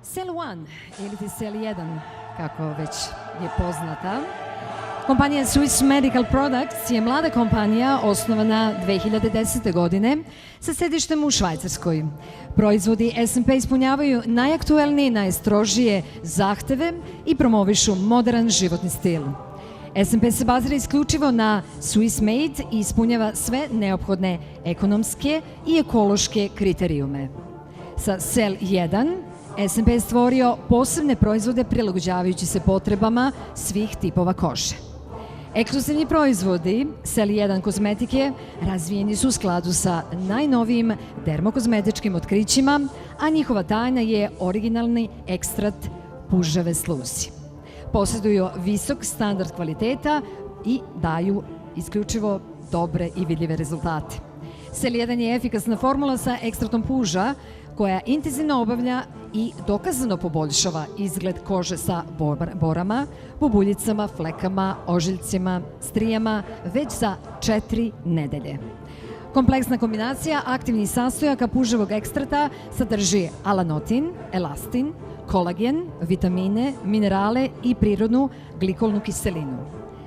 Cell1 ili ti Cell1, kako već je poznata, kompanija Swiss Medical Products je mlada kompanija osnovana 2010. godine sa sedištem u Švajcarskoj. Proizvodi S&P ispunjavaju najaktuelnije i najstrožije zahteve i promovišu modern životni stil. S&P se bazira isključivo na Swiss made i ispunjava sve neophodne ekonomske i ekološke kriterijume. Sa Cell1 S&P je stvorio posebne proizvode prilagođavajući se potrebama svih tipova kože. Ekskluzivni proizvodi Cell1 kozmetike razvijeni su u skladu sa najnovijim dermokozmetičkim otkrićima, a njihova tajna je originalni ekstrat puževe sluzi. Posjeduju visok standard kvaliteta i daju isključivo dobre i vidljive rezultate. Cell1 je efikasna formula sa ekstratom puža koja intenzivno obavlja i dokazano poboljšava izgled kože sa borama, bubuljicama, flekama, ožiljcima, strijama već za 4 nedelje. Kompleksna kombinacija aktivnih sastojaka puževog ekstrata sadrži alanotin, elastin, kolagen, vitamine, minerale i prirodnu glikolnu kiselinu.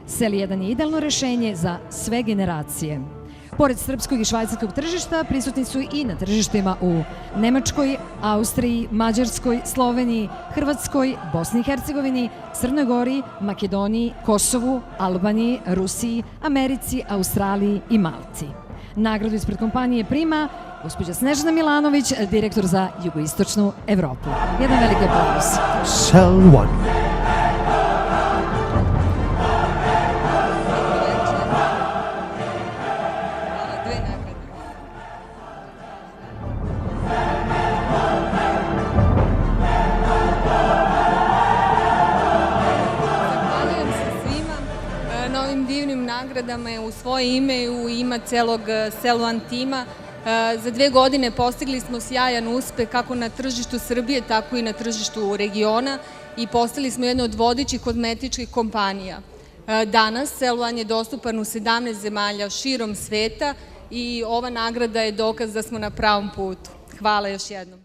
Cell1 je idealno rešenje za sve generacije. Pored srpskog i švajcarskog tržišta, prisutni su i na tržištima u Nemačkoj, Austriji, Mađarskoj, Sloveniji, Hrvatskoj, Bosni i Hercegovini, Crnoj Gori, Makedoniji, Kosovu, Albaniji, Rusiji, Americi, Australiji i Malti. Nagradu ispred kompanije prima gospođa Snežana Milanović, direktor za jugoistočnu Evropu. Jedan veliki aplauz. Cell1. Na ovim divnim nagradama u svoje ime i u ime celog Cell1 tima. Za 2 godine postigli smo sjajan uspeh kako na tržištu Srbije, tako i na tržištu regiona i postali smo jedna od vodećih kozmetičkih kompanija. Danas Cell1 je dostupan u 17 zemalja širom sveta i ova nagrada je dokaz da smo na pravom putu. Hvala još jednom.